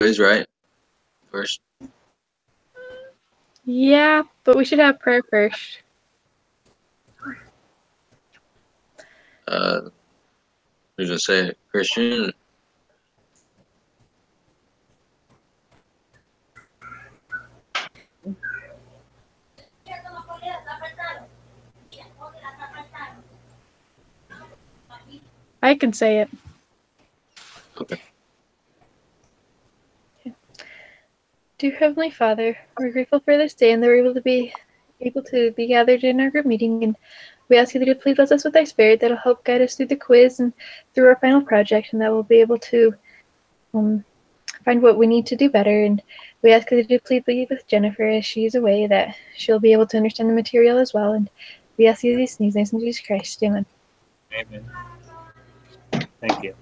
quiz, right? First. Yeah, but we should have prayer first. Who's gonna say it? Christian? I can say it. Okay. Dear Heavenly Father, we're grateful for this day and that we're able to be gathered in our group meeting, and we ask you that you please bless us with thy spirit that'll help guide us through the quiz and through our final project, and that we'll be able to find what we need to do better. And we ask that you please be with Jennifer as she's away, that she'll be able to understand the material as well. And we ask you these things in Jesus Christ. Amen. Amen. Thank you.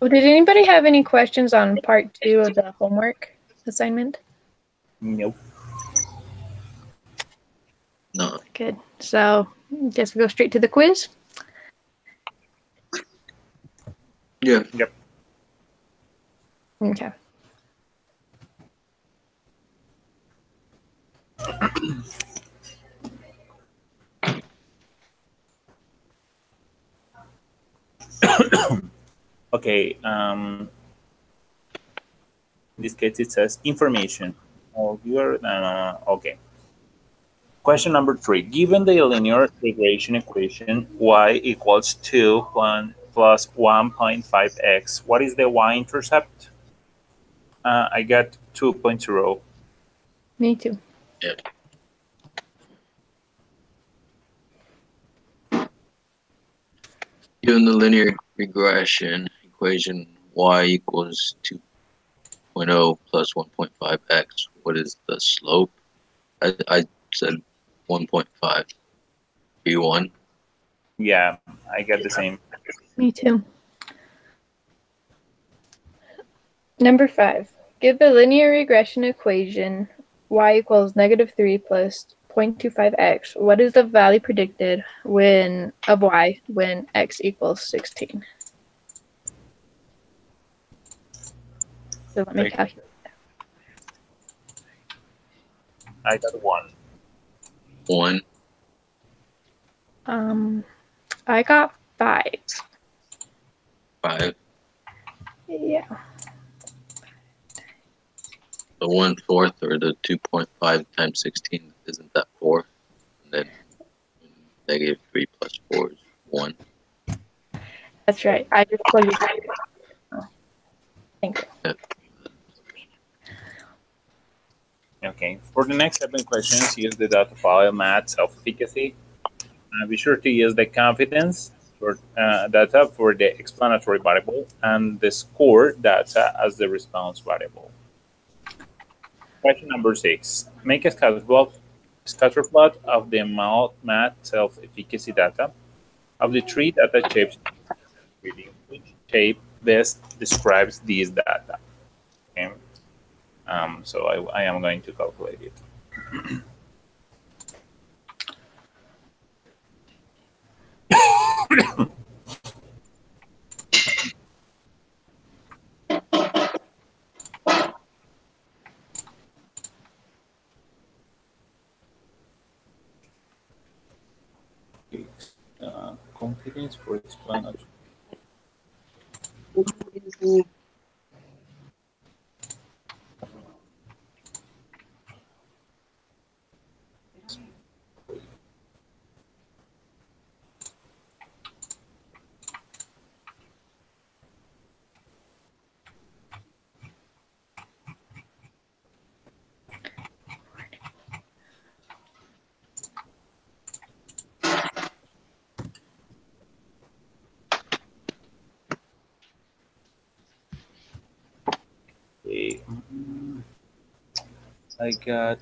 Well, did anybody have any questions on part 2 of the homework assignment? Nope. No. Good. So, I guess we'll go straight to the quiz. Yeah. Yep. Okay. Okay. In this case, it says information. Oh, you're okay. Question number 3. Given the linear regression equation y equals 2 plus 1.5x, what is the y-intercept? I got 2.0. Me too. Yeah. Given the linear regression equation y equals 2.0 plus 1.5x, what is the slope? I said 1.5. B1. Yeah, I got the same. Me too. Number 5. Give the linear regression equation y equals -3 plus 0.25x. What is the value predicted of y when x equals 16? So let me calculate that. I got 1. 1. I got 5. 5. Yeah. The 1/4 or the 2.5 times 16, isn't that 4? And then -3 plus 4 is 1. That's right. I just plugged it in. Oh, thank you. Yeah. Okay, for the next 7 questions, use the data file math self-efficacy. Be sure to use the confidence data for the explanatory variable and the score data as the response variable. Question number 6. Make a scatter plot of the math self-efficacy data of the 3 data shapes. Which shape best describes these data? Okay. So I am going to calculate it. Confidence for explanatory. I got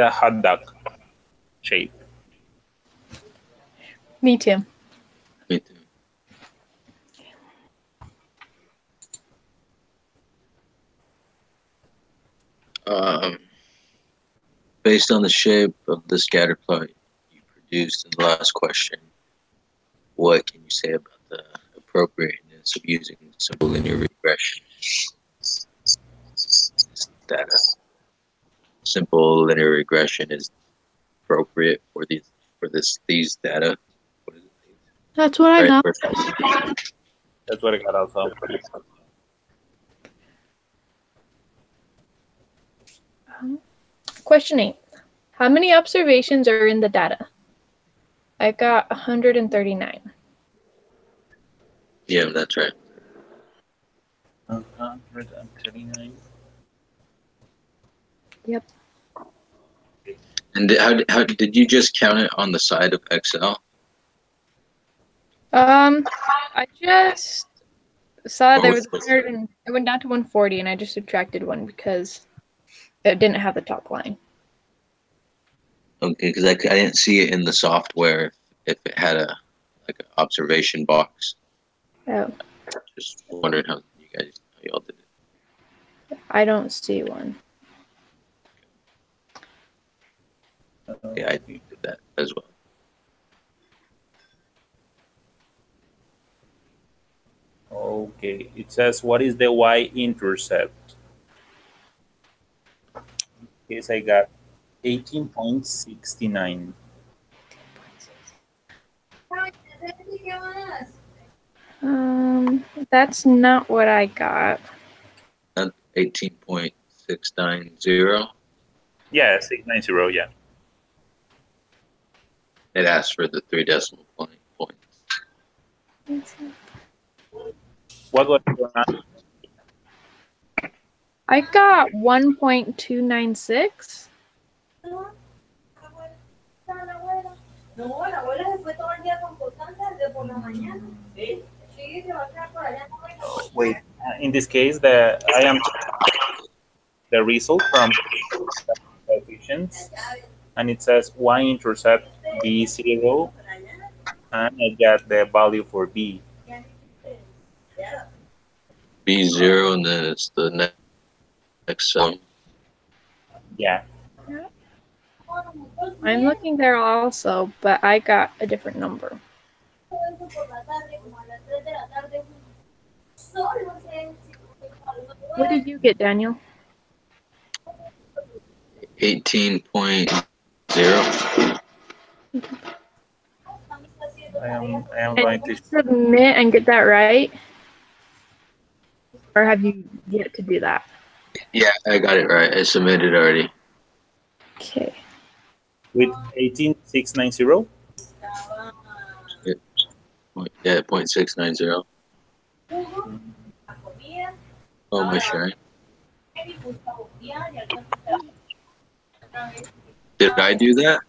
a hot dog shape. Me too. Me too. Based on the shape of the scatter plot you produced in the last question, what can you say about the appropriateness of using simple linear regression data? Simple linear regression is appropriate for these data. What is it? That's what I got. That's what I got also. Question 8. How many observations are in the data? I got 139. Yeah, that's right. 139. Yep. And how did you just count it on the side of Excel? I just saw there was Oh, 100 and it went down to 140 and I just subtracted one because it didn't have the top line. Okay, because I didn't see it in the software if it had an observation box. Oh, Just wondering how y'all did it. I don't see one. Yeah, I did that as well. Okay, it says what is the y-intercept? Yes, I got 18.69. That's not what I got. 18.690. Yeah, 690, yeah. It asked for the 3 decimal points. What was your answer? I got 1.296. No, la abuela se fue todo el día con constancia desde por la mañana. Sí. Sí, se va a quedar por allá. Wait, in this case, I am the result from coefficients, and it says y-intercept b0, and I got the value for b. B0, and then it's the next sum. Yeah. I'm looking there also, but I got a different number. What did you get, Daniel? 18.0. I am And going did you to. submit and get that right? Or have you yet to do that? Yeah, I got it right. I submitted already. Okay. With 18.690. Yeah, 0.690. Oh, my sharing. Did I do that?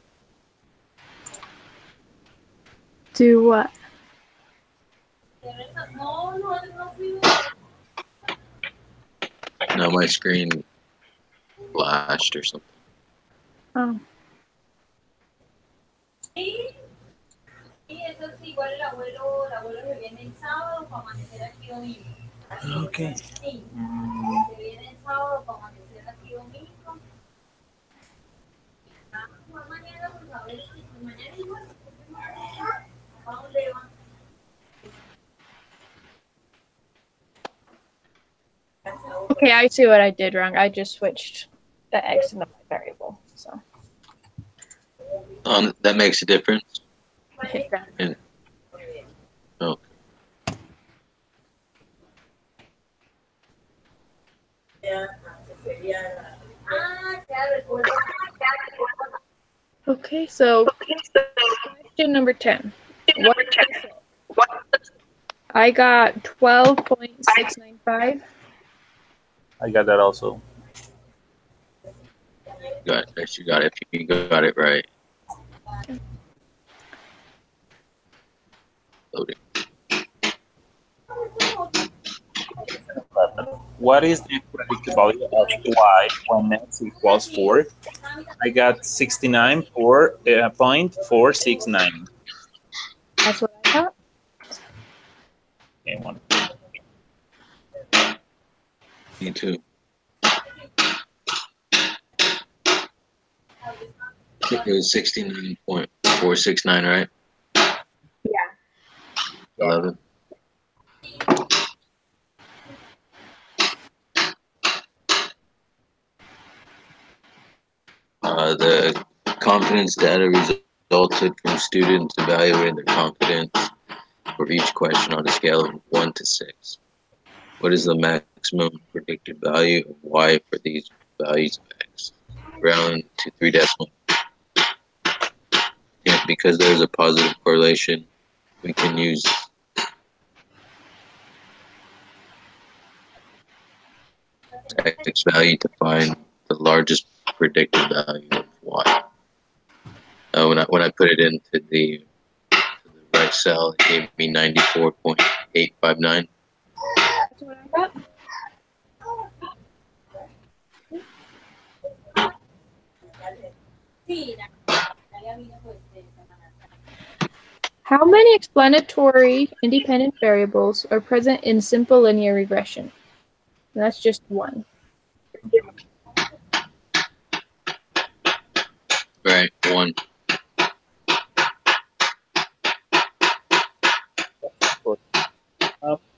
Do what? No, my screen flashed or something. Oh. Sí, eso sí, igual el abuelo se viene el sábado para amanecer aquí domingo. Okay. Sí, se viene el sábado para amanecer aquí domingo. Mañana, pues a ver si mañana igual. ¿A dónde van? Okay, I see what I did wrong. I just switched the X into my variable. So That makes a difference. hit that. Oh, Okay, so question number 10. What? I got 12.695. I got that also. got it. You got it. You got it right. Loading. What is the predicted value of y when x equals 4? I got 69.469. That's what I thought. Okay, one. Me too. It was 69.469, right? Yeah. 11. The confidence data resulted from students evaluating their confidence for each question on a scale of 1 to 6. What is the maximum predicted value of y for these values of x? Round to 3 decimal. Yeah, because there's a positive correlation, we can use x value to find the largest predicted value of y. When I put it into the right cell, it gave me 94.859. That's what I thought. How many explanatory independent variables are present in simple linear regression? And that's just one. Right, 1.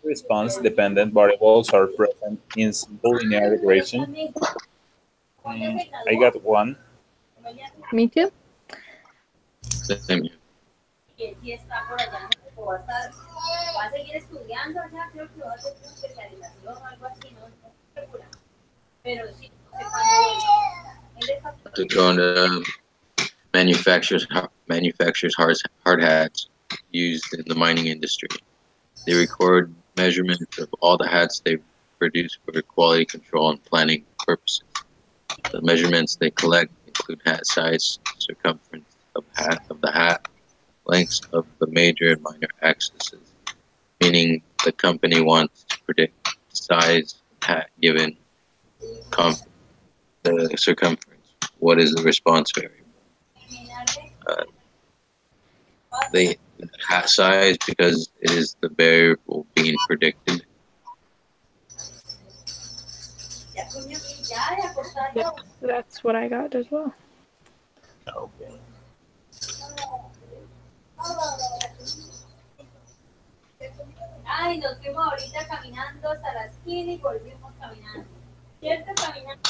Response-dependent variables are present in simple linear regression. I got 1. Me too. Same here. Si está por allá, o va a seguir estudiando allá, creo que va a hacer una especialización o algo así, no estoy segura. Pero sí, no sé cuándo. Él está To go into manufacturers hard hats used in the mining industry. They record measurements of all the hats they produce for quality control and planning purposes. The measurements they collect include hat size, circumference of the hat, lengths of the major and minor axes, meaning the company wants to predict the size of the hat given the circumference. What is the response variable? The hat size, because it is the variable being predicted. Yeah, that's what I got as well. Okay. Ay, nos fuimos ahorita caminando hasta la esquina y volvimos caminando. ¿Cierto? Caminando.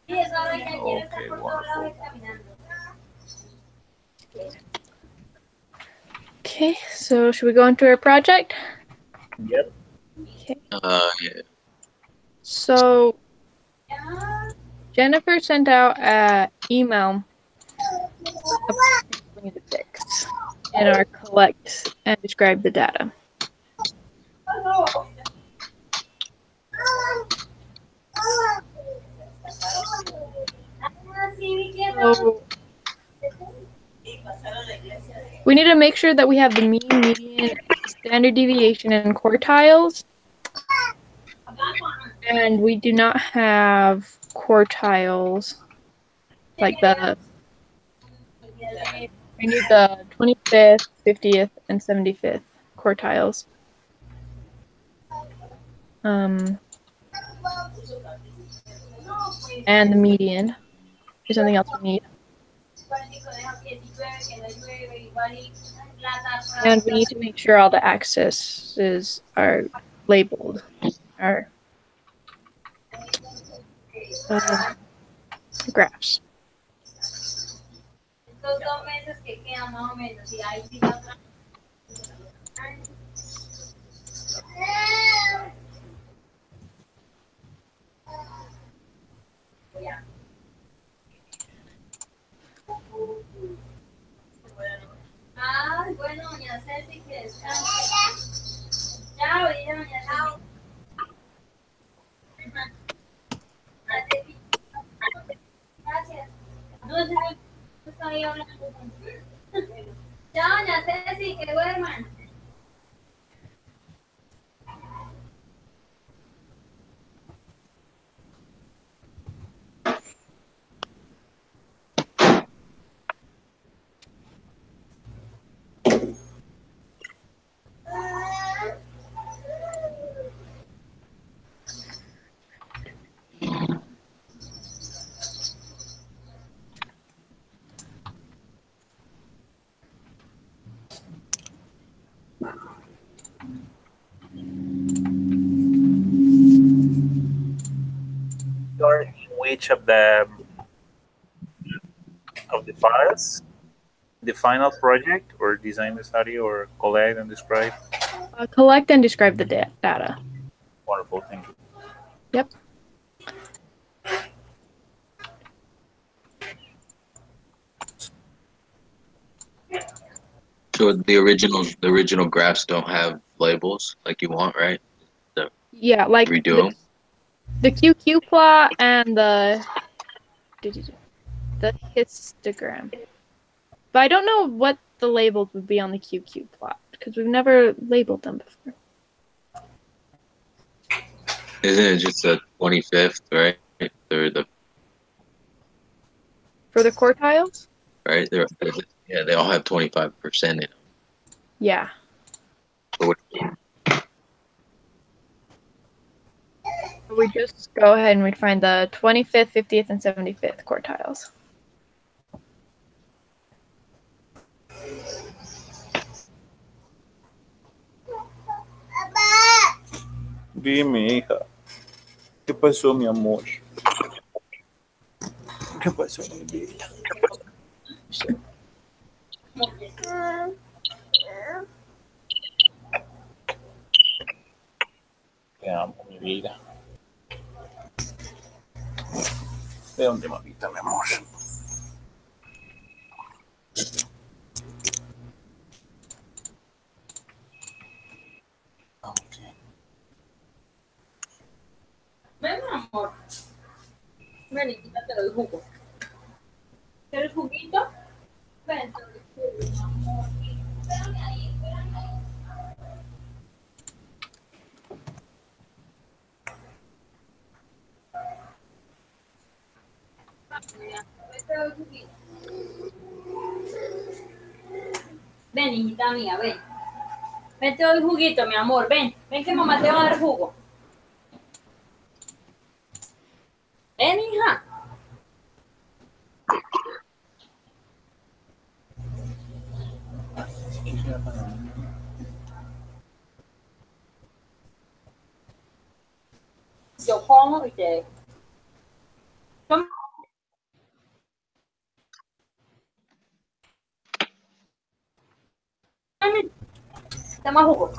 Sí, esa vaina quiere estar por todos lados caminando. Okay, so should we go into our project? Yep. Okay. Yeah. So Jennifer sent out an email about things we need to fix in our collect and describe the data. So we need to make sure that we have the mean, median, standard deviation, and quartiles. And we do not have quartiles like the. We need the 25th, 50th, and 75th quartiles. And the median is something else we need. And we need to make sure all the axes are labeled. Graphs. Estos 2 meses que quedan más o menos, y ahí sí la otra. Ah, bueno, doña Ceci, que descanse. Chao, dile doña Ceci. Gracias. No sé si estoy hablando. Chao, doña Ceci, que duerman. Or which of the files? The final project, or design the study, or collect and describe? Collect and describe the data. Wonderful, thank you. Yep. So the original graphs don't have labels like you want, right? Yeah, like Redo them. the QQ plot and the histogram. But I don't know what the labels would be on the QQ plot because we've never labeled them before. Isn't it just the 25th, right? Or the For the quartiles? right? Yeah, they all have 25% in them. Yeah. So We just go ahead and we'd find the 25th, 50th, and 75th quartiles. Dime, hija. ¿Qué pasó, mi amor? ¿Qué pasó, mi vida? Te amo, mi vida. ¿De dónde, mamita, mi amor? Okay. Ven, amor. Ven y quítate el jugo. ¿Quieres juguito? Ven, te doy jugo, mi amor. Espérame ahí, espérame ahí. Ven, te doy juguito. Ven, niñita mía, ven. Ven, te doy juguito, mi amor. Ven, ven que mamá te va a dar jugo. Ven, hija. Yo como y te... Toma. Toma jugo.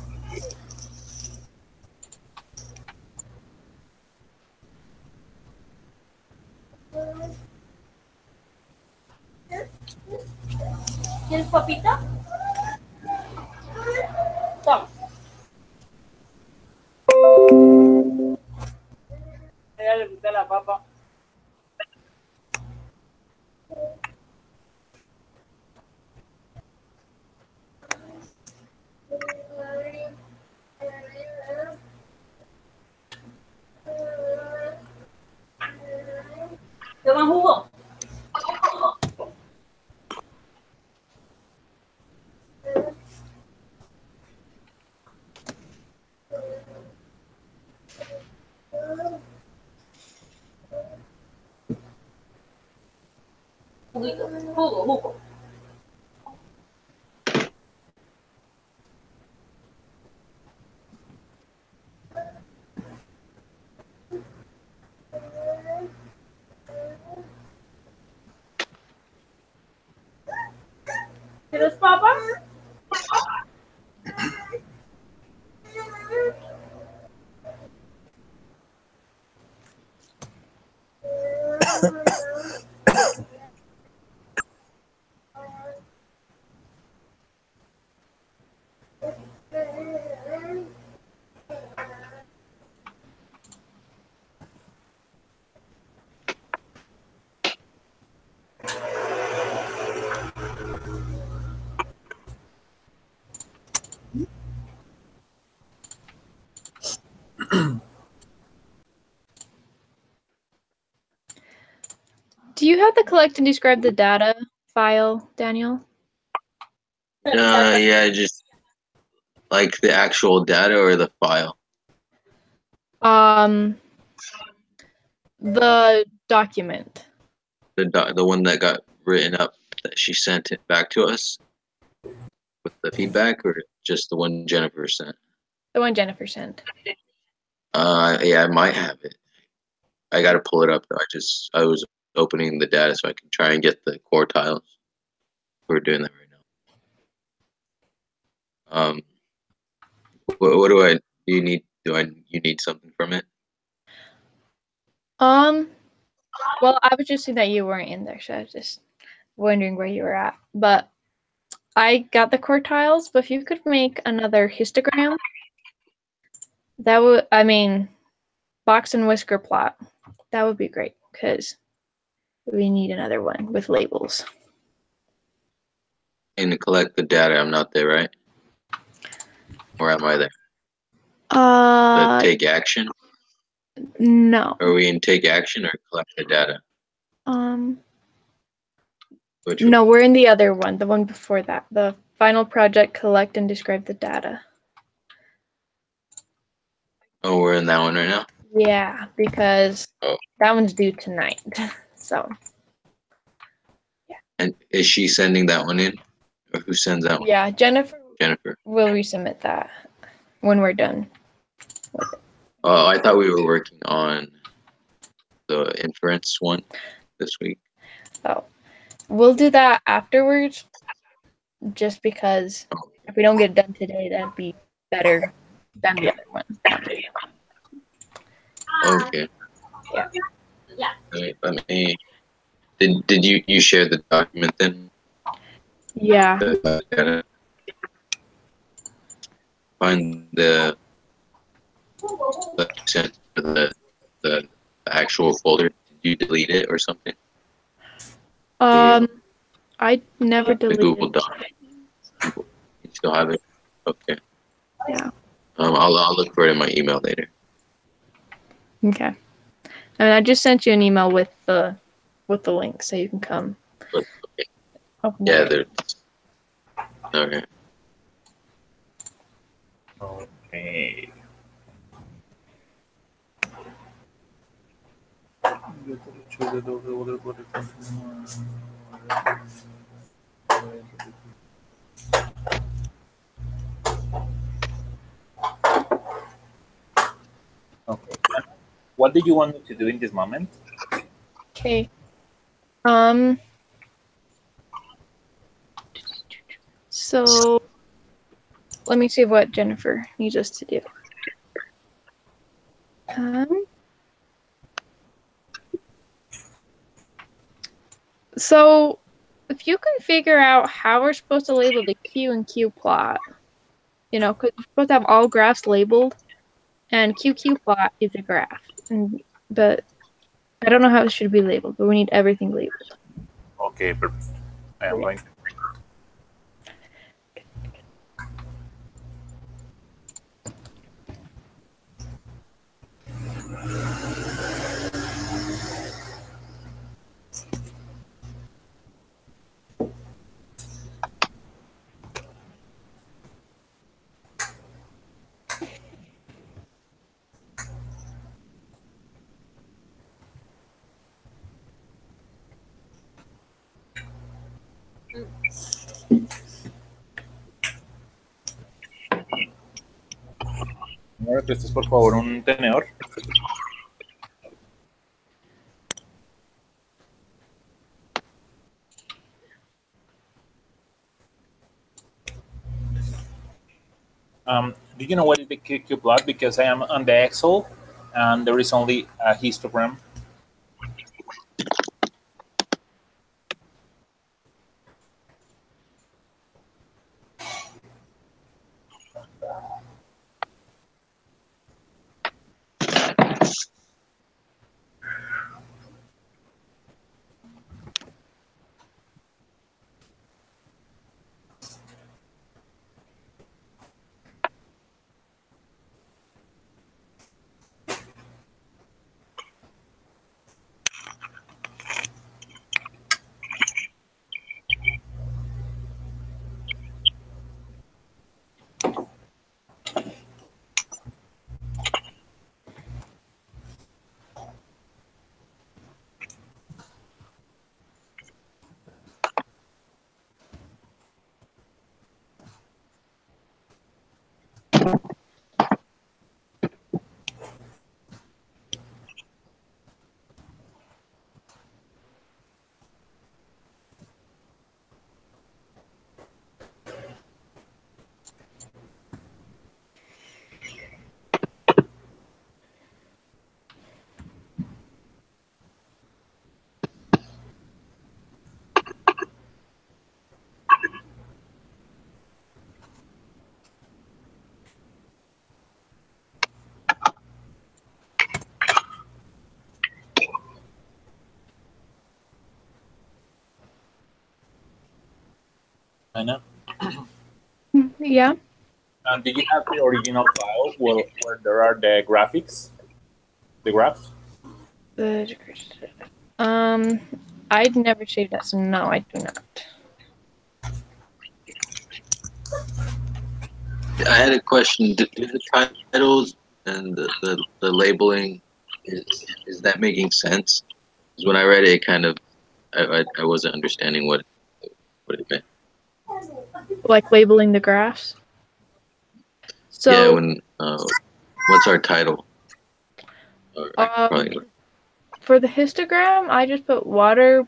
¿Quieres papita? Toma. Ella le gusta la papa. Toma jugo. Juguito, jugo. ¿Quieres papa? Do you have the collect and describe the data file, Daniel? yeah, just like the actual data or the file. The document. The one that got written up that she sent it back to us with the feedback, or just the one Jennifer sent? The one Jennifer sent. Yeah, I might have it. I gotta pull it up though. I was opening the data so I can try and get the quartiles. We're doing that right now. What do you need? You need something from it? Well, I was just seeing that you weren't in there, so I was just wondering where you were at. But I got the quartiles, but if you could make another histogram, that would, I mean, box and whisker plot, that would be great, because we need another one with labels. And to collect the data, I'm not there, right? Or am I there? Take action? No. Are we in take action or collect the data? Which No, one? we're in the other one, the one before that. The final project, collect and describe the data. Oh, we're in that one right now? Yeah, because that one's due tonight. So. Yeah. And is she sending that one in? Or who sends that one? Yeah, Jennifer Jennifer. will resubmit that when we're done. Oh, I thought we were working on the inference one this week. Oh, we'll do that afterwards, just because if we don't get it done today, that'd be better than the other one. Okay. Yeah. Let me. Did you share the document then? Yeah. Find the sent for the actual folder. Did you delete it or something? I never The deleted Google Doc. You still have it? Okay. Yeah. I'll look for it in my email later. Okay. And I just sent you an email with the link so you can come. Okay. Open Yeah, it. there's. Okay. Okay. Okay. What do you want me to do in this moment? Okay. So let me see what Jennifer needs us to do. So if you can figure out how we're supposed to label the Q and Q plot, because we're supposed to have all graphs labeled, and QQ plot is a graph, but I don't know how it should be labeled, but we need everything labeled. Okay, perfect. I am going. ¿Me prestas por favor un tenedor? Do you know what is the QQ plot? Because I am on the Excel and there is only a histogram. Anna, Yeah. do you have the original file where there are the graphics, the graphs? I'd never saved that, so no, I do not. I had a question. Do the titles and the labeling is that making sense? Because when I read it, it kind of I wasn't understanding what it meant. Like labeling the graphs. So Yeah. When what's our title? Or, probably, for the histogram, I just put water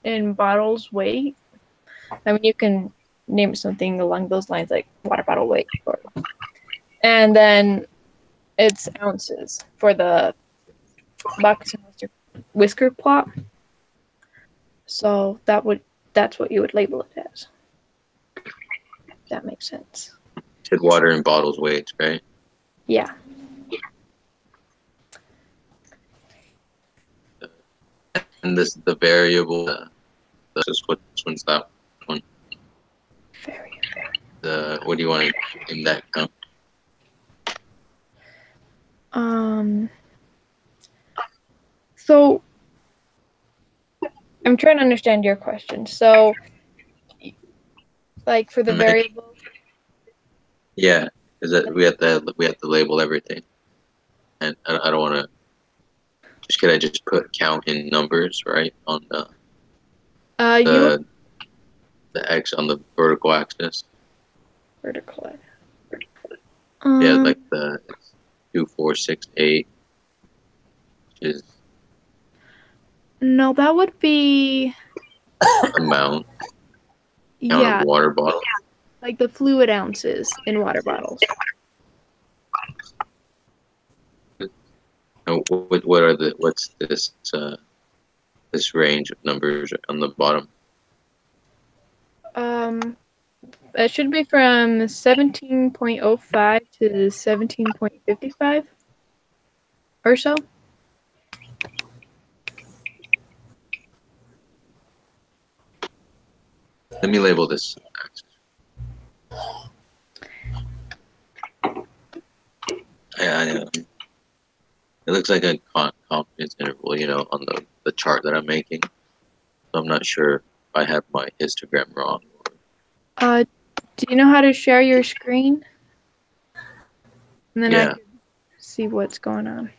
in bottles weight. I mean, you can name something along those lines, like water bottle weight. And then it's ounces for the box and whisker plot. So that's what you would label it as. If that makes sense. said water in bottles weights, right? Yeah. And the variable. Which one's that one? What do you want to name that count? So I'm trying to understand your question. So, like for the variable. Yeah, because we have to label everything, and I don't want to. Could I just put count in numbers, right, on the X on the vertical axis? Vertical. Yeah, like the 2, 4, 6, 8 is No, that would be amount. Count yeah, of water bottles. like the fluid ounces in water bottles. And what's this range of numbers on the bottom? It should be from 17.05 to 17.55 or so. Let me label this axis. Yeah, it looks like a confidence interval, on the chart that I'm making. So I'm not sure if I have my histogram wrong. Do you know how to share your screen? And then I can see what's going on.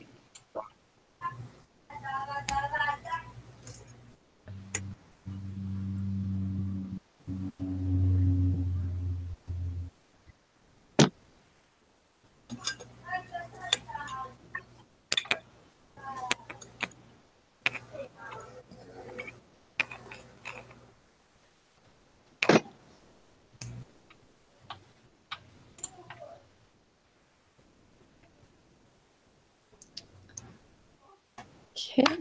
Okay.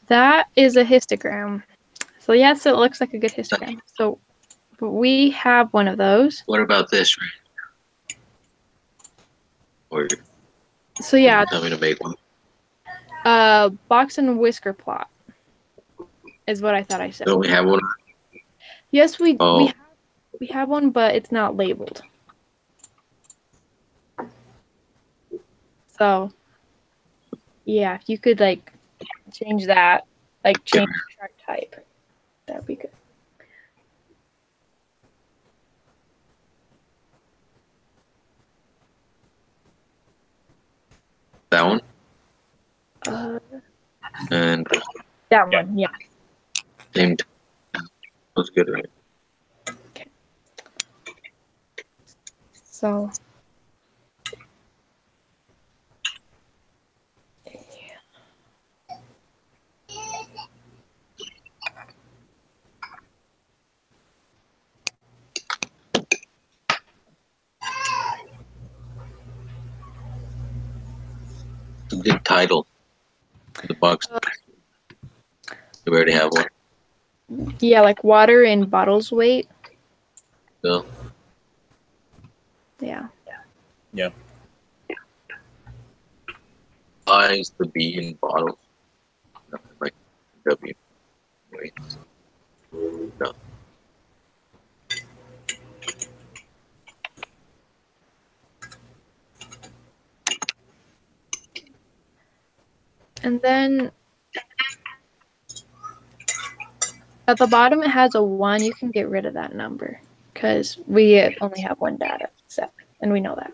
That is a histogram. So yes, it looks like a good histogram. So we have one of those. What about this? Or so yeah, tell me to make one. Box and whisker plot is what I thought I said. Don't we have one? Yes, we have one, but it's not labeled. So yeah, if you could like change that, like change the chart type, that would be good. That one? And that one, yeah. Same time. That's good, right? Okay. So A good title for the box. We already have one. yeah, like water in bottles weight. So Yeah. Yeah. I is the B in bottles. Nothing like W. Wait. No. And then at the bottom it has a 1. You can get rid of that number because we only have one data set, and we know that.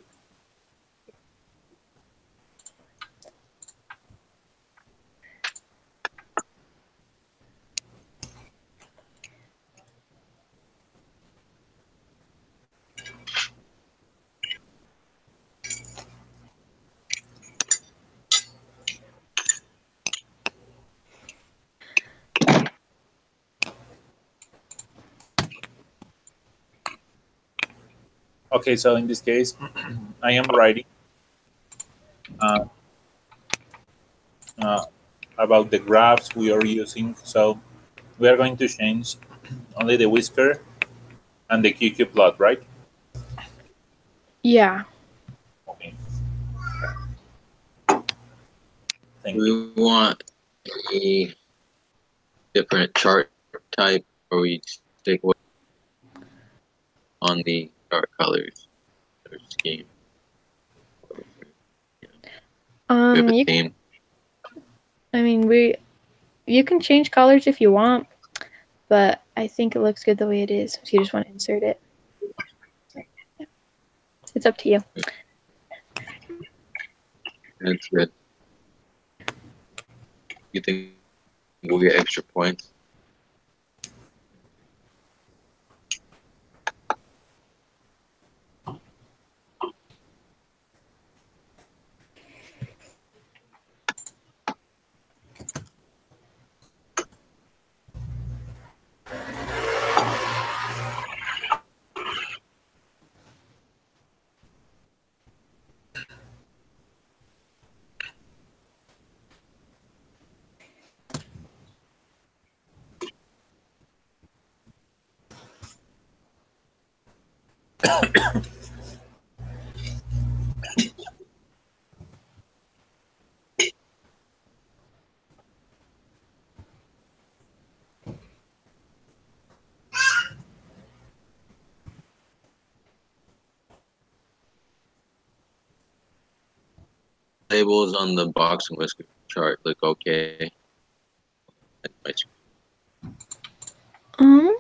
Okay, so in this case, I am writing uh, uh, about the graphs we are using. So we are going to change only the whisker and the QQ plot, right? Yeah. Okay. Thank you. We want a different chart type, or we stick with on the chart colors or scheme. We have a You theme. I mean, you can change colors if you want, but I think it looks good the way it is. So you just want to insert it. It's up to you. That's good. You think we'll get extra points? Labels on the box and whisker chart look okay. I Um,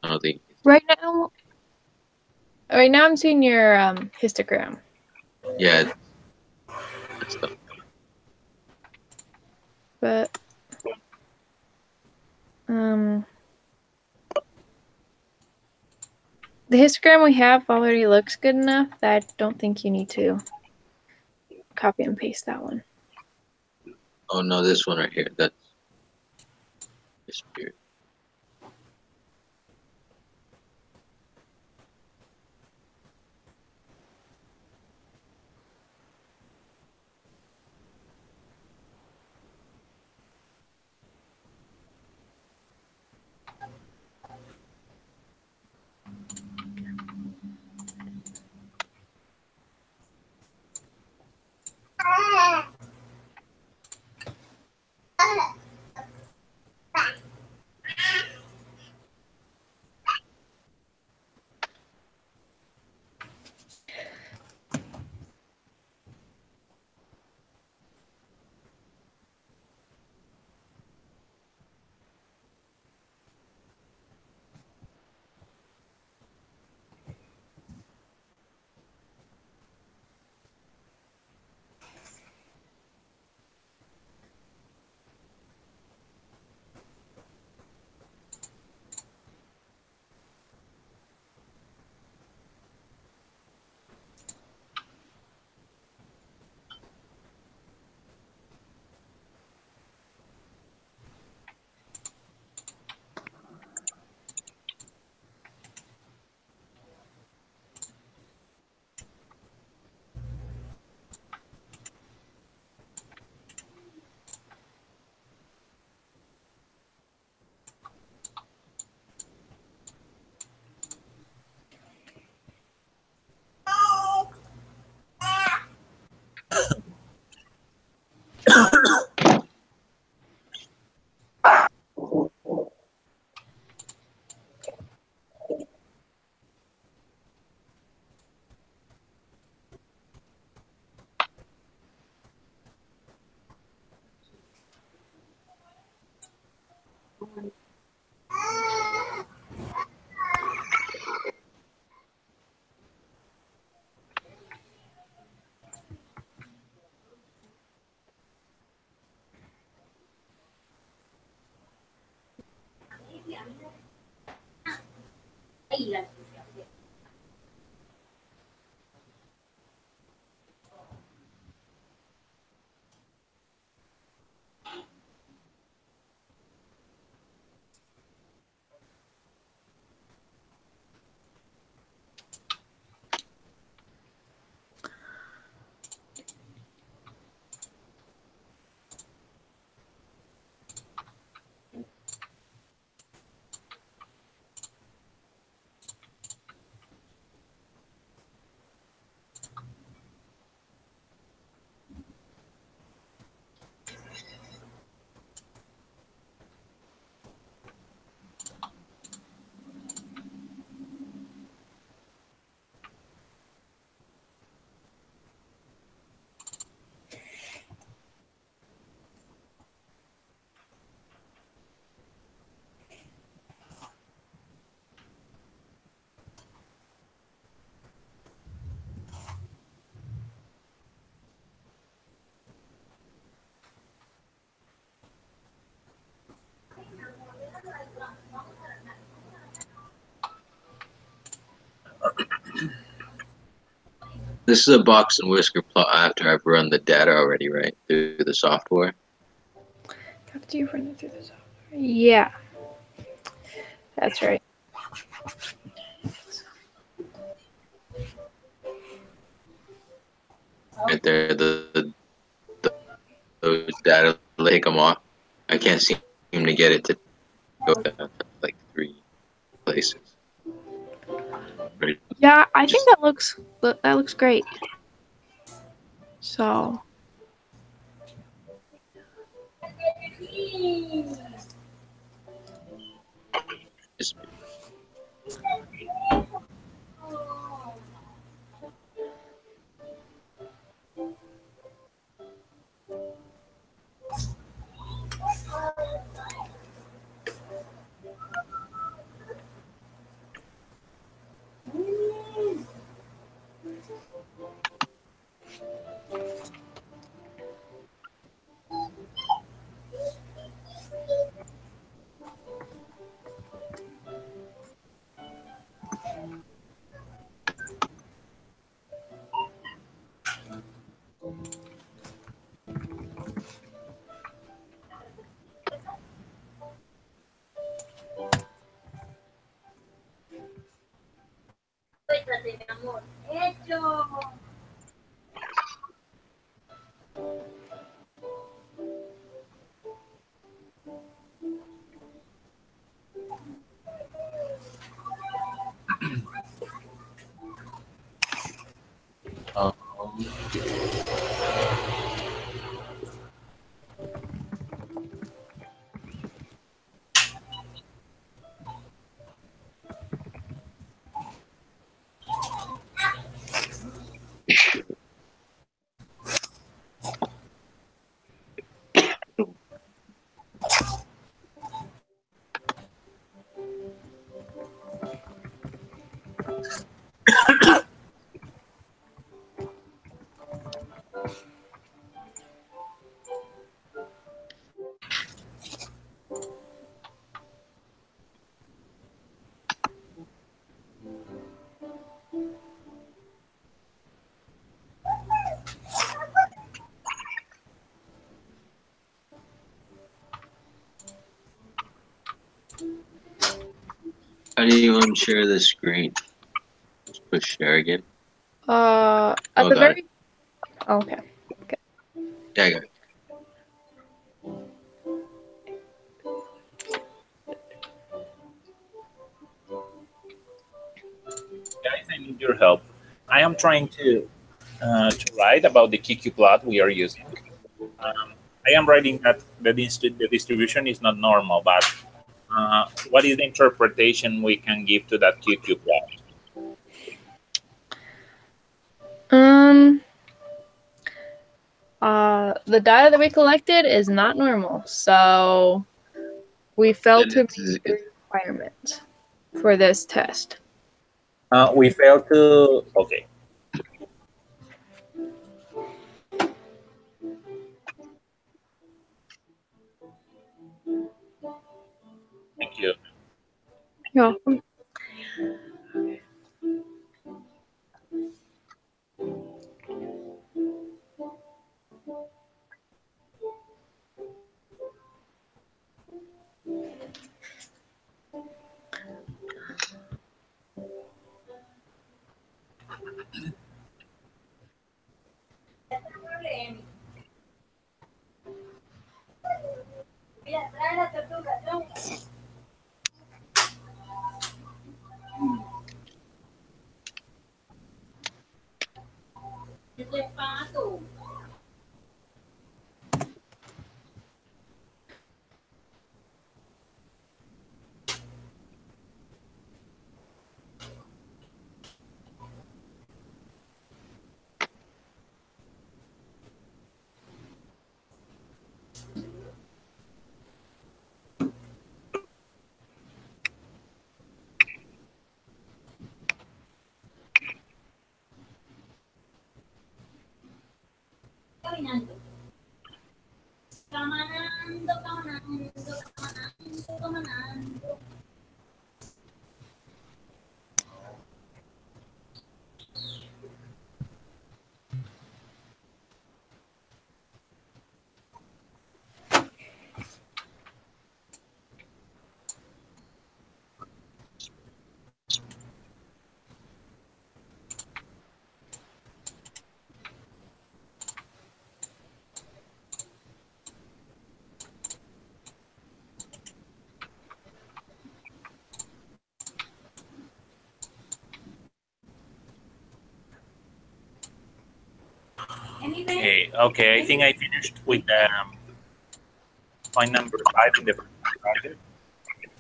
don't think. right now, I'm seeing your histogram. Yeah, that's the But the histogram we have already looks good enough that I don't think you need to copy and paste that one. Oh no, this one right here. That's spirit. Ahí la This is a box and whisker plot after I've run the data already, right? Through the software. After you run it through the software. Yeah. That's right. Right there, those data, take them off. I can't seem to get it to go to like 3 places. Right. Yeah, I think that looks great. So Just, Suéltate, mi amor. Hecho. how do you unshare the screen? Just push share again. at Oh, the got very okay. Yeah, I got it. Guys, I need your help. I am trying to write about the QQ plot we are using. I am writing that the distribution is not normal, but what is the interpretation we can give to that QQ plot? The data that we collected is not normal, so we failed to meet the requirement for this test. We failed to. Okay. Thank you. You're welcome. Mira, trae la tortuga, trae. Eso es pato. Caminando. Caminando, caminando, caminando, caminando. Okay. I think I finished with point number 5 in the first project.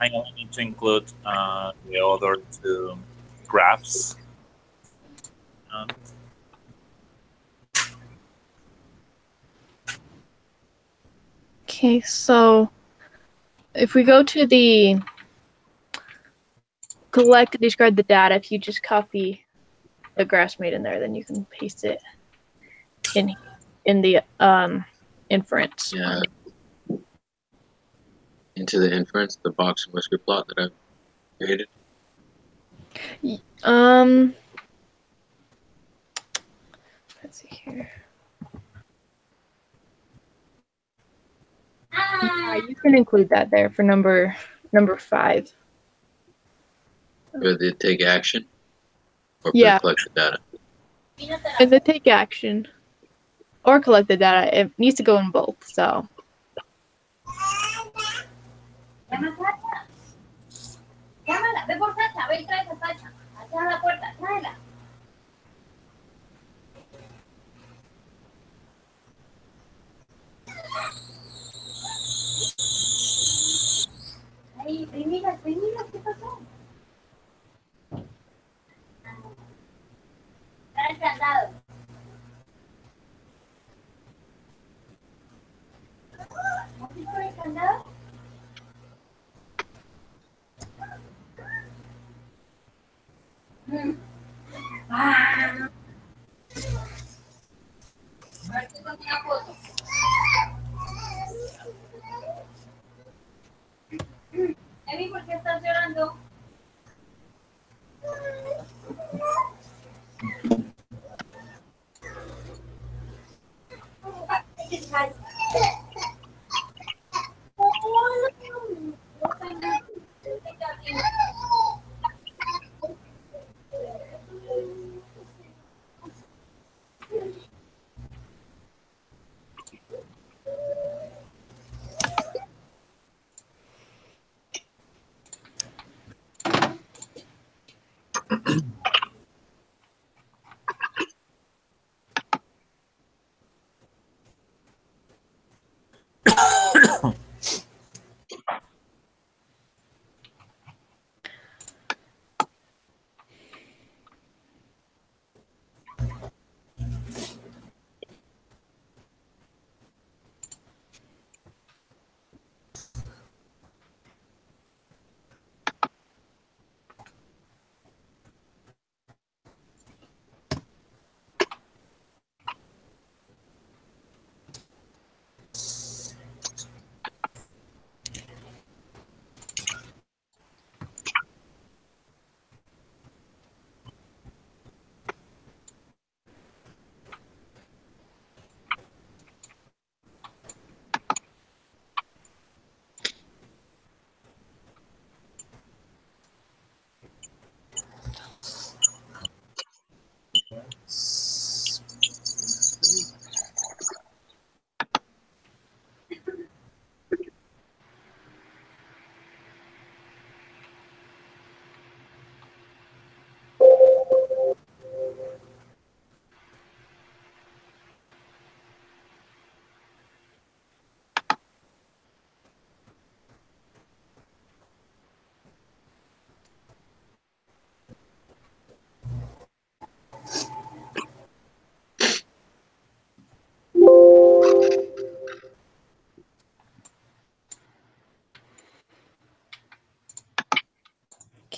I only need to include the other two graphs. Okay, so if we go to the collect and discard the data, if you just copy the graphs made in there, then you can paste it in the inference. Yeah. Into the inference, the box and whisker plot that I've created. Let's see here. You can include that there for number 5. Or they take action. Or Yeah. collect the data. And the take action or collect the data, it needs to go in both. So. Llámala, ve por Sacha, ve y trae a Sacha. Allá a la puerta, tráela. Ay, mira, ¿qué pasó? Trae el candado. ¿No visto el candado? Ah. A ver, tú con una foto.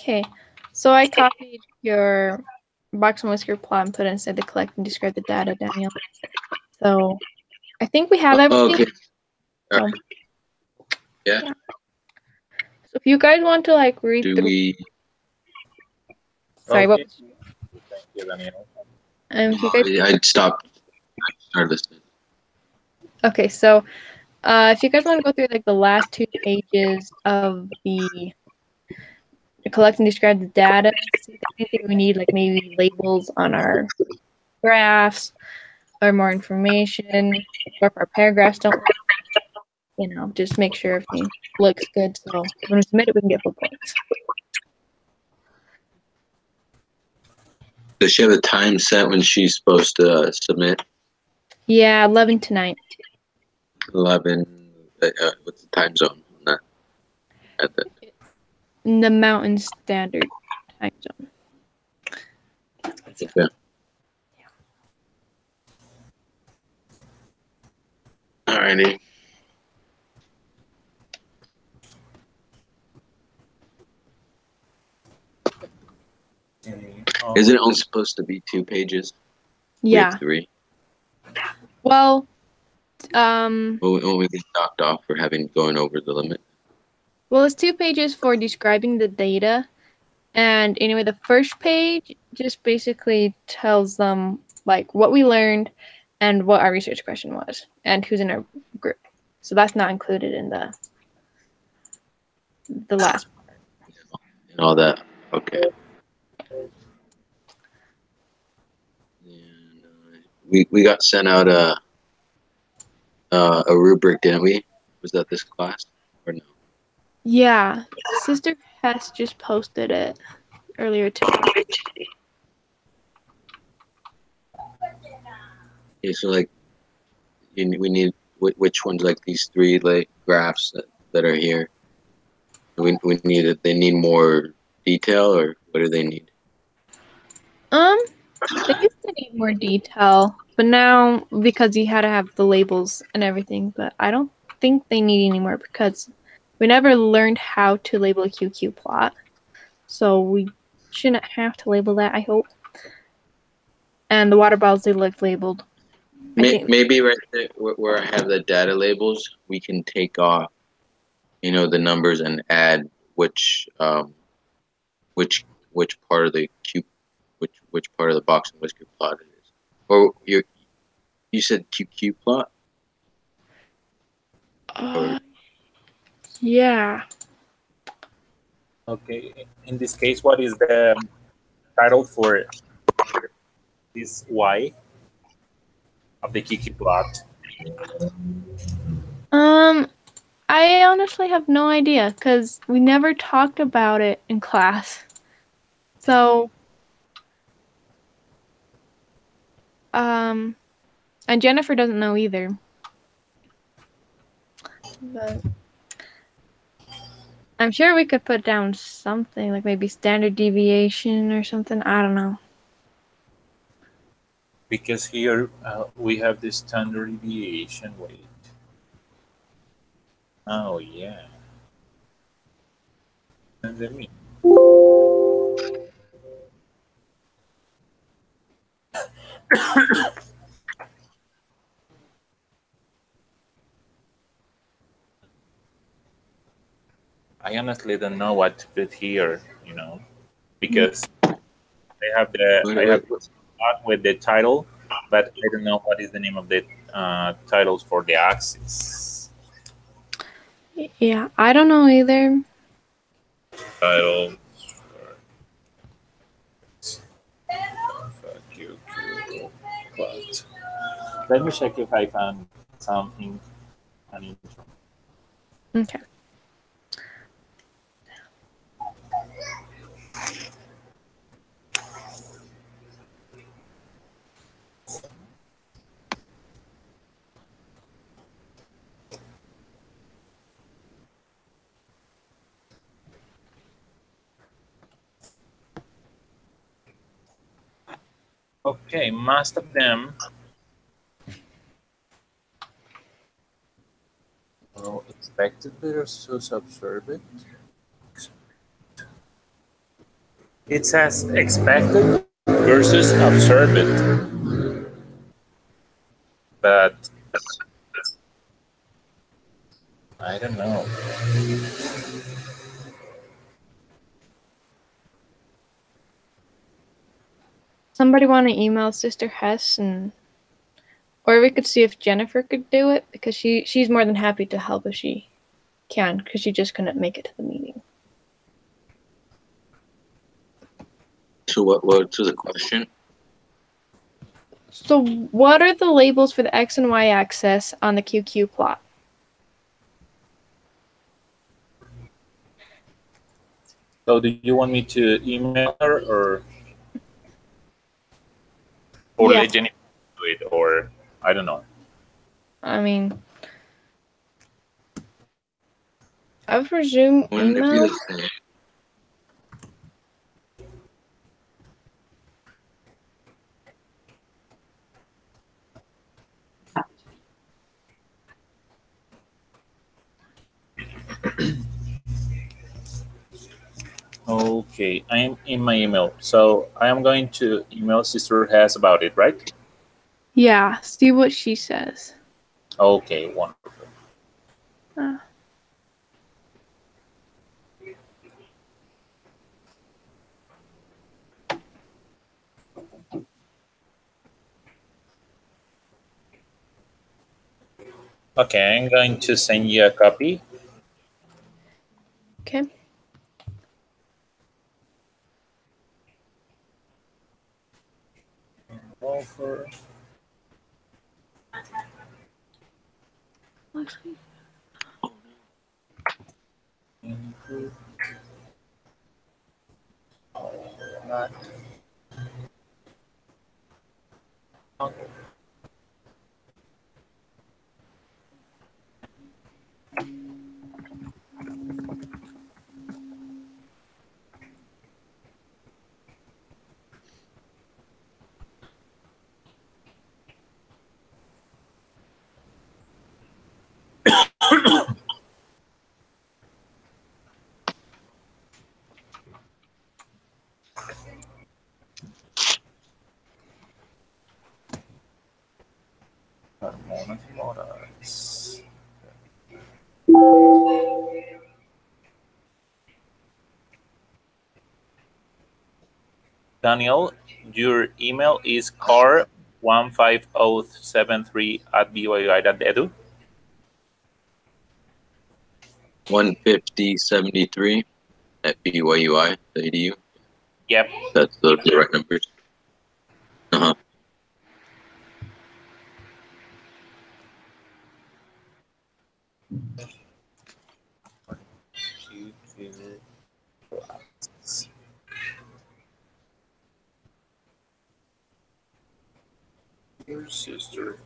Okay, so I copied your box and whisker plot and put it inside the collect and describe the data, Daniel. So I think we have everything. Okay. All right. Yeah. So if you guys want to like read Do through, we? sorry, what? Okay. Thank you, Daniel. If you guys, I'd stop. I started listening. okay, so if you guys want to go through like the last 2 pages of the collect and describe the data, see if there's anything we need, like maybe labels on our graphs or more information, or if our paragraphs don't work, you know, just make sure everything looks good. So when we submit it, we can get full points. Does she have a time set when she's supposed to submit? Yeah, 11 tonight. 11. What's the time zone? Not at the. In the Mountain Standard Time Zone. Okay. Alrighty. Is it only supposed to be 2 pages? We Yeah. have 3. Well, When we get knocked off for going over the limit. well, it's 2 pages for describing the data. And anyway, the first page just basically tells them like what we learned and what our research question was and who's in our group. So that's not included in the last part. And all that. Okay. And, we got sent out a rubric, didn't we? Was that this class or no? Yeah, Sister Hess just posted it earlier today. Yeah, so like, we need which ones, like these 3 like graphs that are here. We need it. They need more detail, or what do they need? They used to need more detail, but now because you had to have the labels and everything, but I don't think they need any more because we never learned how to label a QQ plot. So we shouldn't have to label that, I hope. And the water bottles, they look labeled. Maybe right there where I have the data labels, we can take off, the numbers and add which part of the which part of the box and whisker plot it is. Or you said QQ plot? Yeah. Okay. In this case, what is the title for this Y of the Kiki plot? I honestly have no idea because we never talked about it in class. So, and Jennifer doesn't know either. But I'm sure we could put down something like maybe standard deviation or something. I don't know. Because here we have the standard deviation. Wait. Oh, yeah. And let me. I honestly don't know what to put here, because I have plot with the title, but I don't know what is the name of the titles for the axis. Yeah, I don't know either. Title. Let me check if I found something unusual. Okay. Okay, most of them expected versus observed. It says expected versus observed, but I don't know. Somebody want to email Sister Hess, and or we could see if Jennifer could do it, because she's more than happy to help if she can, because she just couldn't make it to the meeting. So what was the question? So what are the labels for the X and Y axis on the QQ plot? So do you want me to email her or Yeah. let Jennifer do it, or I don't know. I mean, I would presume Wouldn't it be email. the same? Okay, I am in my email. So I am going to email Sister Hess about it, right? Yeah, see what she says. Okay, wonderful. Okay, I'm going to send you a copy. Okay. Offer. Input. Not. Hormonas florais. Daniel, your email is car15073@byi.edu. 15073 at BYUI.edu. Yep. That's the direct numbers. Uh-huh. Your sister.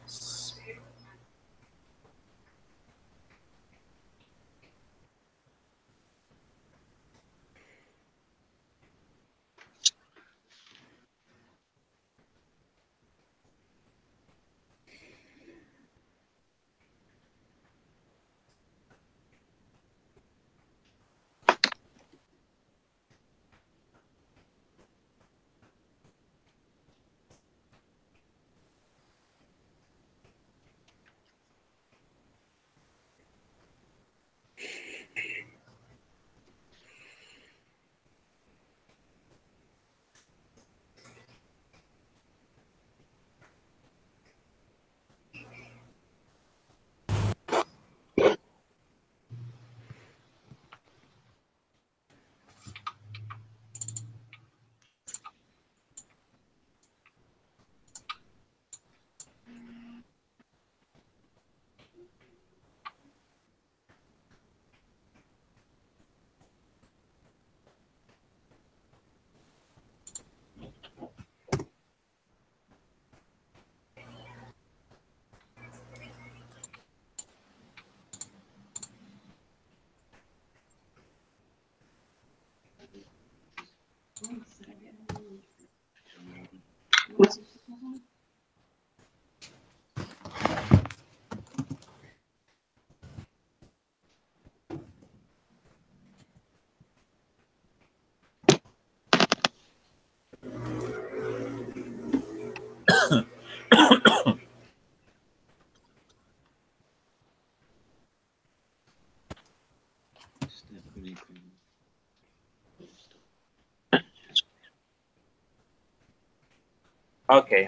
Okay,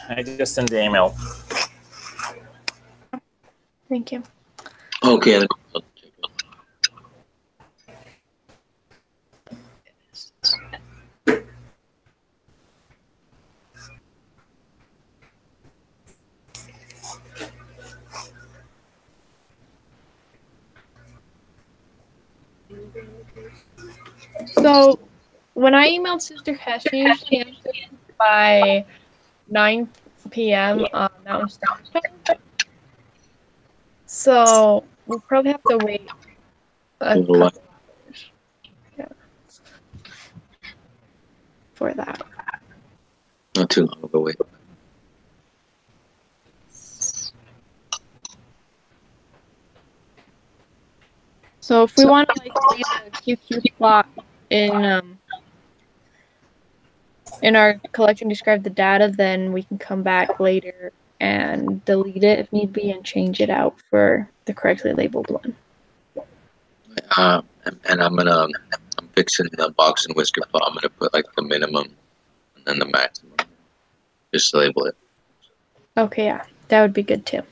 I just sent the email. Thank you. Okay. So when I emailed Sister Hess, she usually answers by 9 p.m. Mountain Standard Time. So we'll probably have to wait a couple hours, yeah, for that. Not too long ago. Wait. So if we want to like leave a QQ plot in our collection, describe the data, then we can come back later and delete it if need be and change it out for the correctly labeled one. And I'm fixing the box and whisker plot. I'm gonna put like the minimum and then the maximum. Just to label it. Okay, yeah, that would be good too.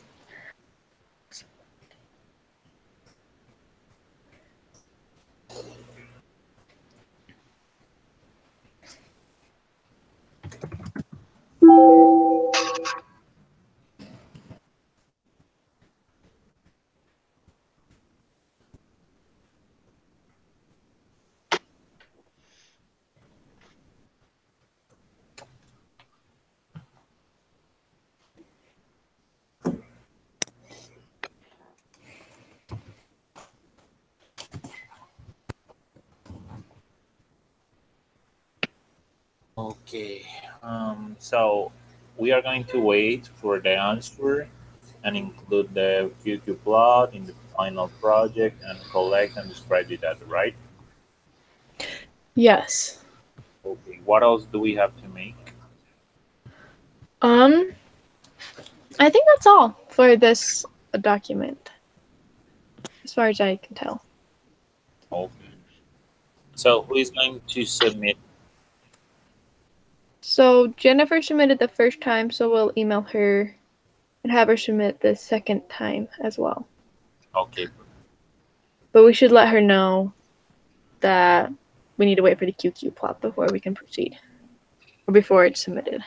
Okay, so we are going to wait for the answer and include the QQ plot in the final project and collect and describe the data, right? Yes. Okay, what else do we have to make? I think that's all for this document, as far as I can tell. Okay. So who is going to submit? So Jennifer submitted the first time, so we'll email her and have her submit the second time as well. Okay. But we should let her know that we need to wait for the QQ plot before we can proceed, or before it's submitted.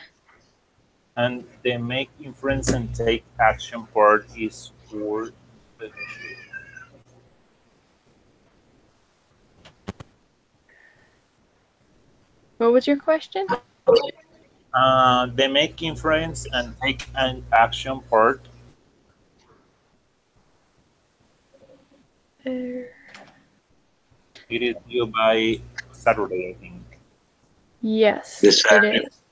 And the make inference and take action part is for the What was your question? the make inference and take an action part. Uh, It is due by Saturday, I think. yes, This it Saturday? is.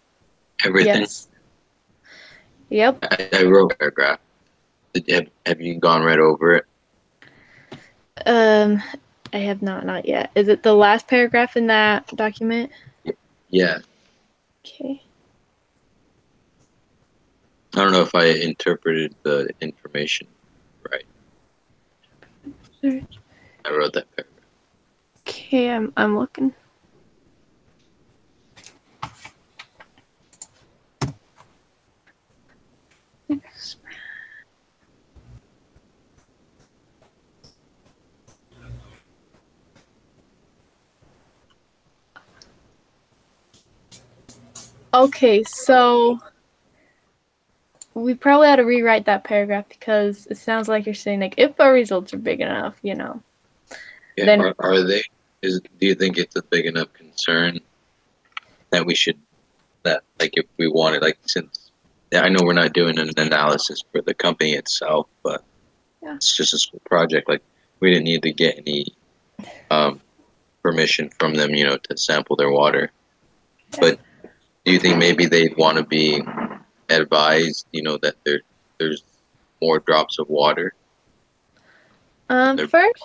Everything. Yes. Yep. I wrote a paragraph. Have you gone right over it? I have not yet. Is it the last paragraph in that document? Yeah. Okay. I don't know if I interpreted the information right. Search. I wrote that paragraph. Okay, I'm looking. Okay, so we probably ought to rewrite that paragraph because it sounds like you're saying like if our results are big enough, Yeah, then are they? Do you think it's a big enough concern that we should like if we wanted since I know we're not doing an analysis for the company itself, but yeah. it's just a small project. Like we didn't need to get any permission from them, to sample their water. Yeah. But do you think maybe they'd want to be advised, that there's more drops of water? First,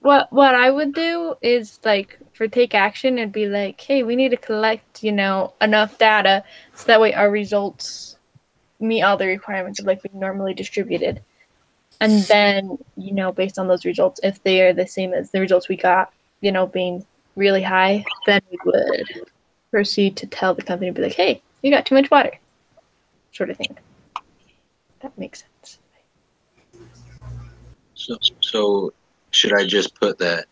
what I would do is like for take action, it'd be like, hey, we need to collect, enough data so that way our results meet all the requirements of like being normally distributed. And then, based on those results, if they are the same as the results we got, being really high, then we would proceed to tell the company, be like, hey, you got too much water, sort of thing. That makes sense. So should I just put that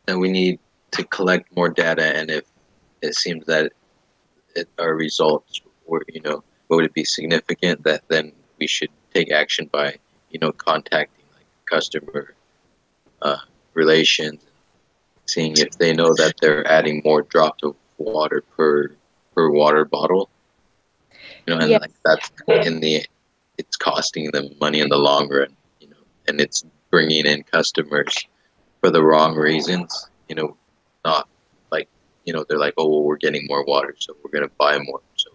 we need to collect more data, and if it seems that our results were, would it be significant, that then we should take action by, contacting like customer relations, seeing if they know that they're adding more drops of water per water bottle, and Yes. like that's it's costing them money in the long run, and it's bringing in customers for the wrong reasons, not like, they're like, oh, well, we're getting more water, so we're going to buy more. So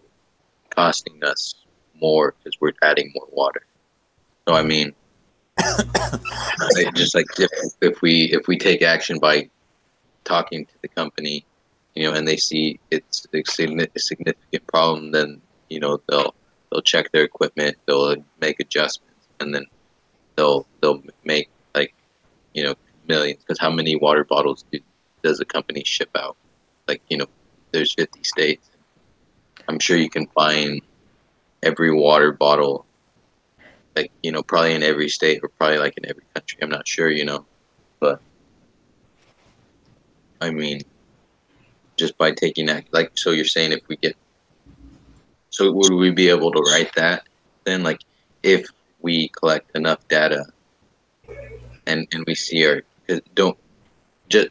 costing us more because we're adding more water. So, I mean, just like if we take action by talking to the company, and they see it's a significant problem, then, they'll check their equipment, they'll make adjustments, and then they'll make like, millions. Because how many water bottles does a company ship out? Like, there's 50 states. I'm sure you can find every water bottle, like, probably in every state, or probably like in every country. I'm not sure, but I mean, just by taking that, like, so you're saying so would we be able to write that then? Like, if we collect enough data and we see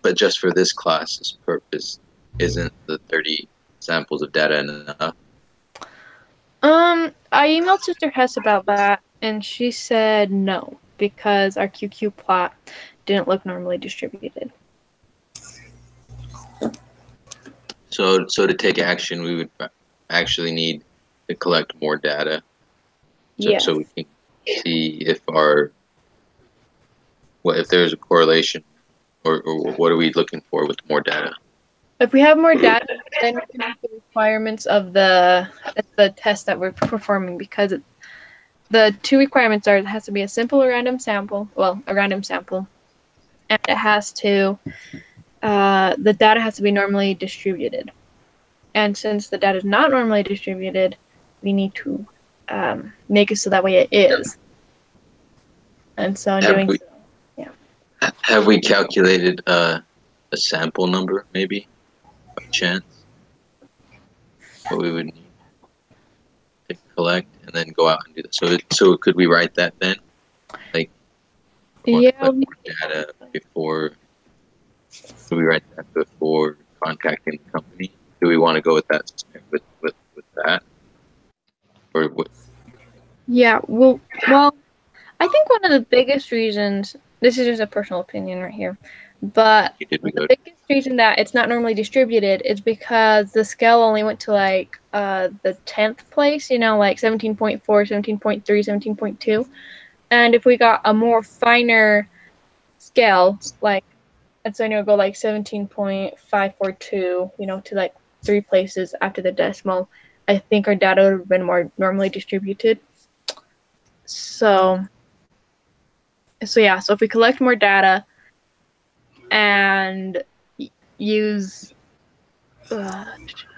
but just for this class's purpose, isn't the 30 samples of data enough? I emailed Sister Hess about that, and she said no, because our QQ plot didn't look normally distributed. So to take action, we would actually need to collect more data, so we can see if if there's a correlation, or what are we looking for with more data? If we have more data, then we can meet the requirements of the test that we're performing, because the two requirements are: it has to be a simple random sample, and it has to the data has to be normally distributed. And since the data is not normally distributed, we need to make it so that way it is. And so in doing so, yeah. Have we calculated a sample number, maybe, by chance? What we would need to collect and then go out and do that. So could we write that then? Like, Yeah. more data before. Do we write that before contacting the company? Do we want to go with that with that, or what? Yeah. Well, I think one of the biggest reasons, this is just a personal opinion right here, but the biggest reason that it's not normally distributed is because the scale only went to like the 10th place, like 17.4, 17.3, 17.2. And if we got a more finer scale, like, and so go like 17.542, to like 3 places after the decimal, I think our data would have been more normally distributed. So yeah, so if we collect more data and use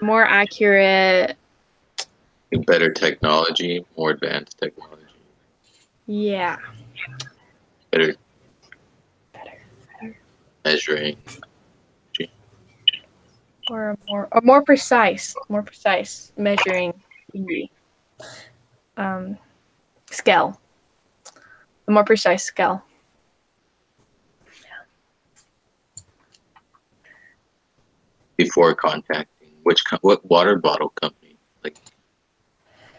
more accurate, Better technology, more advanced technology. Yeah. Better measuring. Or a more precise measuring scale. A more precise scale. Before contacting what water bottle company, like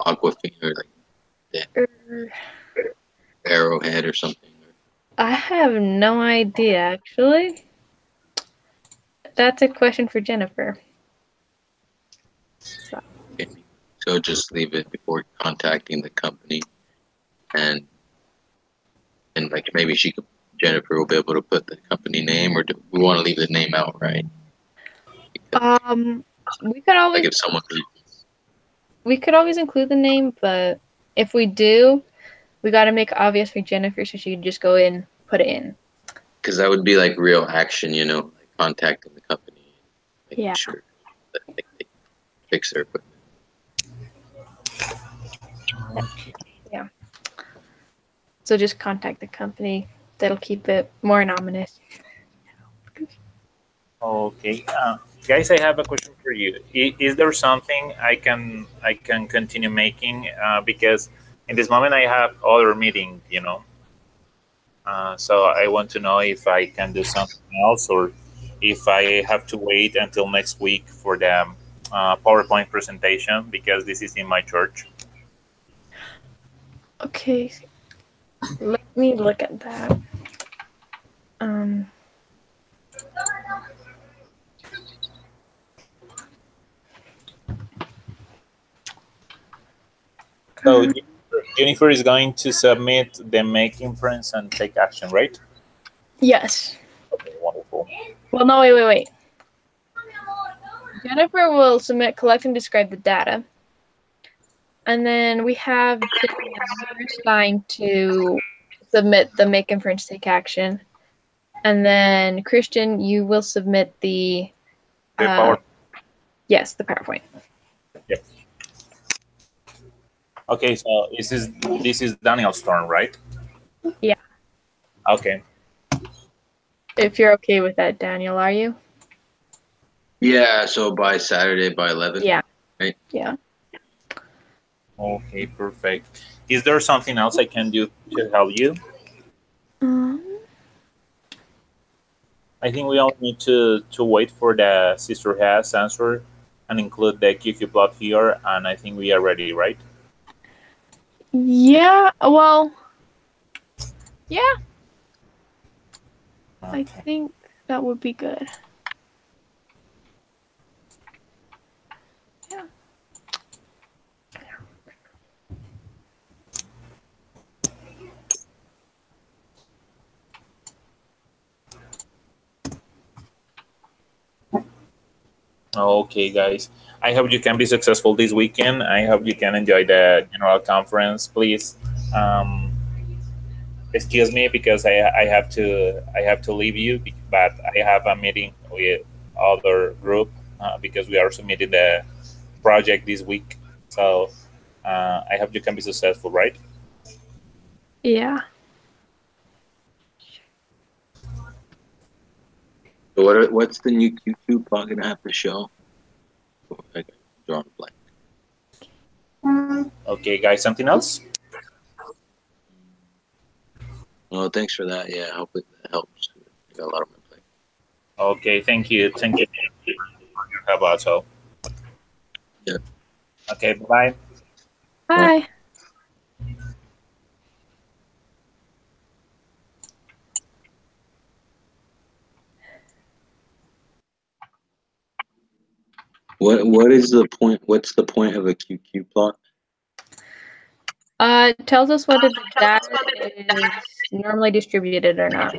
Aquafina, like Arrowhead or something? I have no idea, actually. That's a question for Jennifer. So just leave it before contacting the company, and like maybe Jennifer will be able to put the company name, or do we want to leave the name out, right? We could always, like, if someone we could always include the name, but if we do, we got to make it obvious for Jennifer so she can just go in, put it in. Because that would be like real action, like contacting the company, making sure that they fix their equipment. Okay. So just contact the company. That'll keep it more anonymous. Okay, guys, I have a question for you. Is there something I can continue making? Because in this moment I have other meeting, so I want to know if I can do something else or if I have to wait until next week for the PowerPoint presentation because this is in my church. Okay. Let me look at that. So Jennifer is going to submit the make inference and take action, right? Yes. Okay, wonderful. Well, no, wait. Jennifer will submit, collect, and describe the data. And then we have assigned to submit the make inference, take action. And then Christian, you will submit the The yes, the PowerPoint. Yep. Okay, so this is Daniel's turn, right? Yeah. Okay. If you're okay with that, Daniel, are you? Yeah, so by Saturday by 11. Yeah. Right? Yeah. Okay, perfect. Is there something else I can do to help you? I think we all need to wait for the Sister Has answer and include the QQ plot here, and I think we are ready, right? Yeah. Well. Yeah. I Okay. think that would be good. Yeah. Okay, guys. I hope you can be successful this weekend. I hope you can enjoy the general conference. Please, excuse me because I have to leave you, but I have a meeting with other group because we are submitting the project this week. So I hope you can be successful, right? Yeah. So what's the new QQ plot gonna have to show? I drawn a blank. Okay, guys. Something else? Well, thanks for that. Yeah, hopefully that helps. I got a lot on my plate. Okay, thank you. Thank you for your help also. Yeah. Okay, bye. Bye. What is the point? What's the point of a QQ plot? It tells us whether the data is normally distributed or not.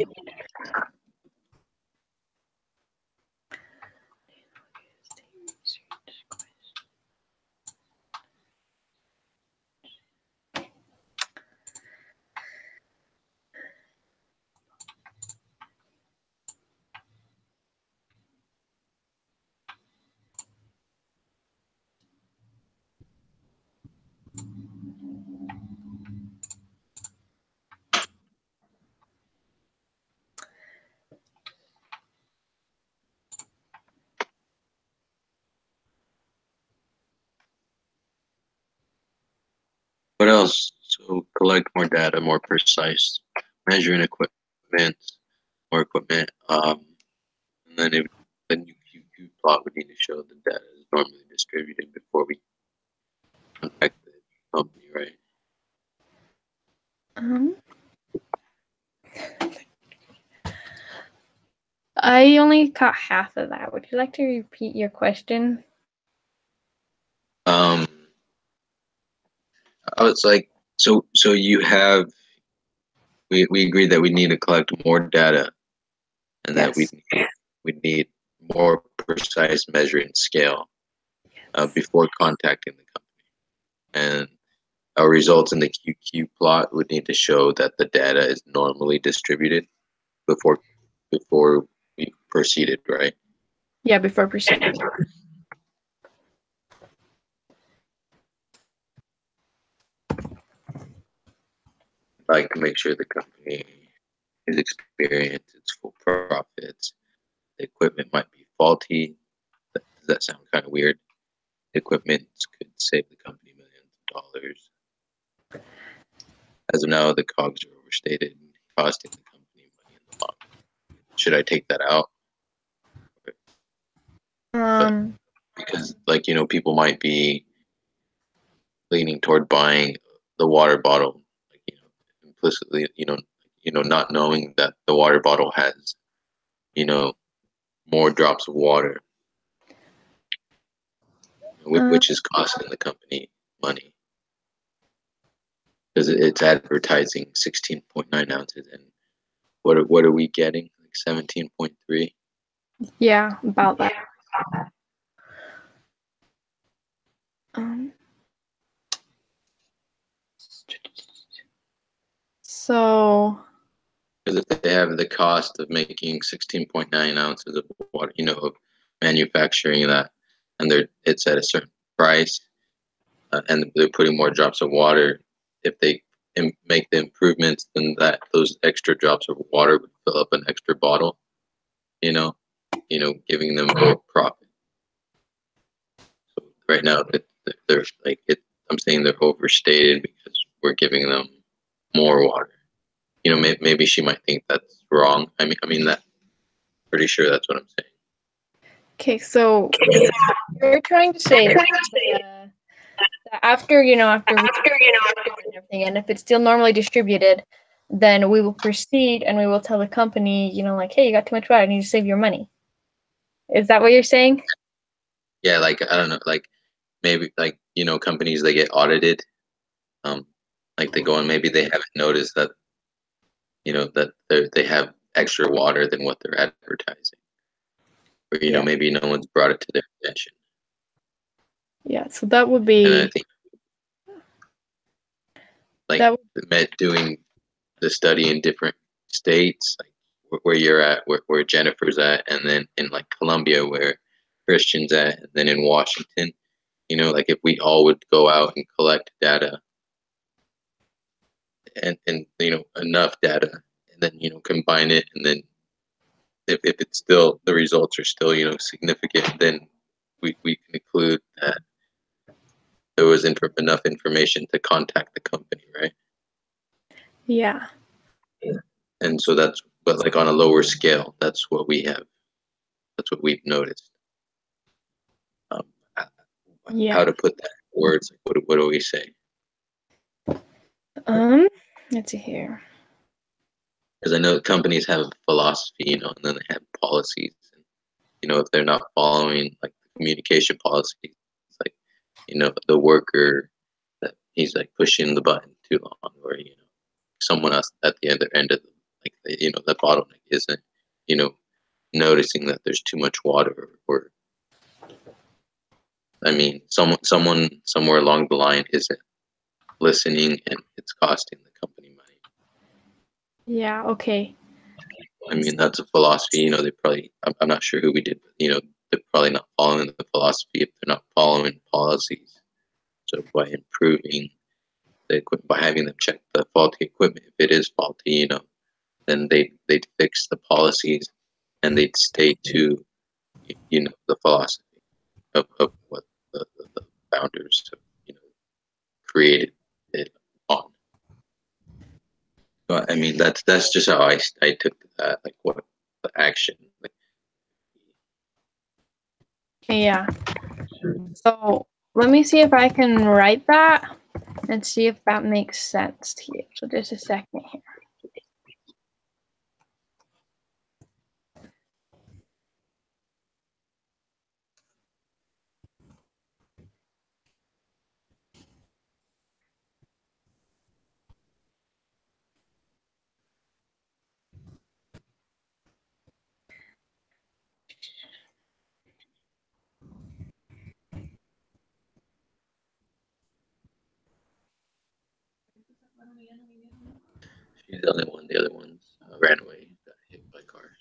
What else? So collect more data, more precise, measuring equipment, more equipment. And then if the new QQ plot would need to show the data is normally distributed before we contact the company, right? I only caught half of that. Would you like to repeat your question? I was like, so you have we agreed that we need to collect more data, and that Yes. we need more precise measuring scale before contacting the company, and our results in the QQ plot would need to show that the data is normally distributed before we proceeded, right? Yeah, before proceeding. like to make sure the company is experienced, it's full profits. The equipment might be faulty. Does that sound kind of weird? The equipment could save the company millions of dollars. As of now, the cogs are overstated, costing the company money in the long run. Should I take that out? Because, like, people might be leaning toward buying the water bottle, like, implicitly, not knowing that the water bottle has, more drops of water, which is costing the company money because it's advertising 16.9 ounces, and what are we getting? Like 17.3. Yeah, about that. So, Because if they have the cost of making 16.9 ounces of water, of manufacturing that, and it's at a certain price, and they're putting more drops of water, if they make the improvements, then those extra drops of water would fill up an extra bottle, giving them more profit. So right now, they're like I'm saying they're overstated because we're giving them more water. Maybe she might think that's wrong. I mean that. Pretty sure that's what I'm saying. okay, so you're trying to say that after everything, and if it's still normally distributed, then we will proceed and we will tell the company, like, hey, you got too much water, I need to save your money. Is that what you're saying? Yeah, like I don't know, like maybe like companies, they get audited, like they go and maybe they haven't noticed that that they have extra water than what they're advertising, or maybe no one's brought it to their attention. Yeah, so that would be. And I think doing the study in different states, like where you're at, where Jennifer's at, and then in like Colombia where Christian's at, and then in Washington, like if we all would go out and collect data and enough data, and then combine it, and then if it's still, the results are still significant, then we can conclude that there was enough information to contact the company, right? Yeah. And so but like on a lower scale, that's what we've noticed. How to put that in words? Like, what do we say? Let's see here. Because I know companies have a philosophy, and then they have policies. And, if they're not following like the communication policies, it's like, the worker that he's like pushing the button too long, or someone else at the other end of the bottleneck isn't, noticing that there's too much water, or I mean, someone somewhere along the line isn't listening, and it's costing the company money. Yeah. Okay. I mean, that's a philosophy. They probably, I'm not sure who we did, but they're probably not following the philosophy if they're not following policies. So by improving the equipment, by having them check the faulty equipment, if it is faulty, then they'd fix the policies, and they'd stay to the philosophy of what the founders have created it on. But I mean, that's just how I took that, like what the action. Like, Yeah. So let me see if I can write that and see if that makes sense to you. So just a second here. she's the only one. The other ones ran away, got hit by cars.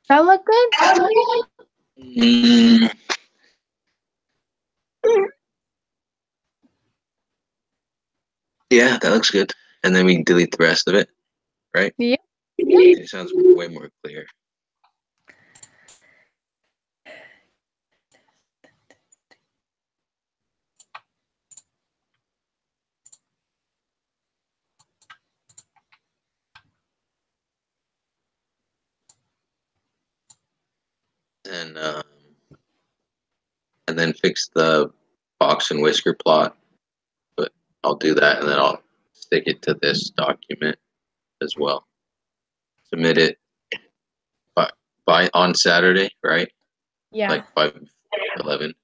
That look good? Mm. Yeah, that looks good. And then we can delete the rest of it, right? Yeah. It sounds way more clear. And then fix the box and whisker plot. But I'll do that, and then I'll stick it to this document as well. Submit it by on Saturday, right? Yeah. Like by 11.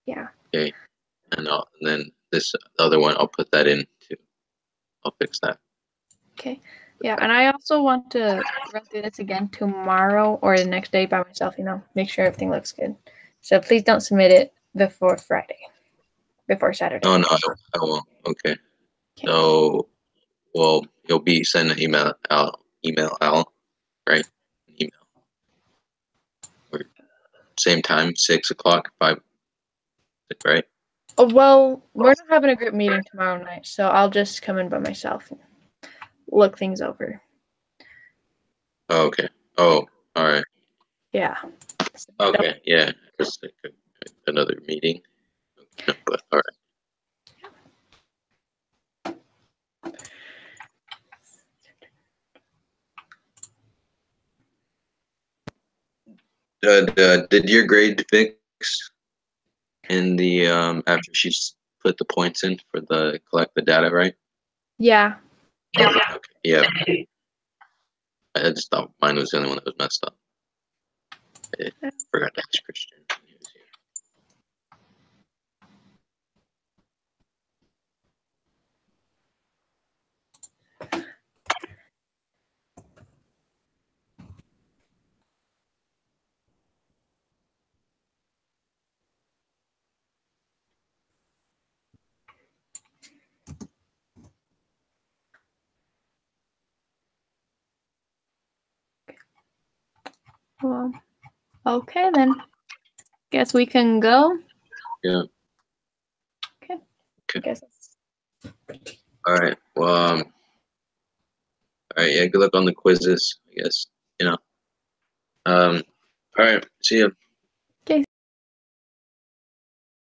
Yeah. Okay. And then this other one, I'll put that in too. I'll fix that. Okay. Yeah, and I also want to run through this again tomorrow or the next day by myself, make sure everything looks good. So please don't submit it before Saturday. Oh, no, I won't. Okay. Okay. So, well, you'll be sending an email Al, right? An email. Or same time, 6 o'clock, 5, right? Oh, well, we're not having a group meeting tomorrow night, so I'll just come in by myself and look things over. Oh, okay. Oh, all right. Yeah. Okay, yeah. Just like another meeting. Okay, but all right. Did your grade fix in the after she's put the points in for the collect the data, right? Yeah. Okay, yeah. I just thought mine was the only one that was messed up. I forgot to ask Christian. He was here. Well, okay then. Guess we can go. Yeah. Okay. Okay. Guess. All right. Well, all right. Yeah. Good luck on the quizzes. I guess. All right. See ya.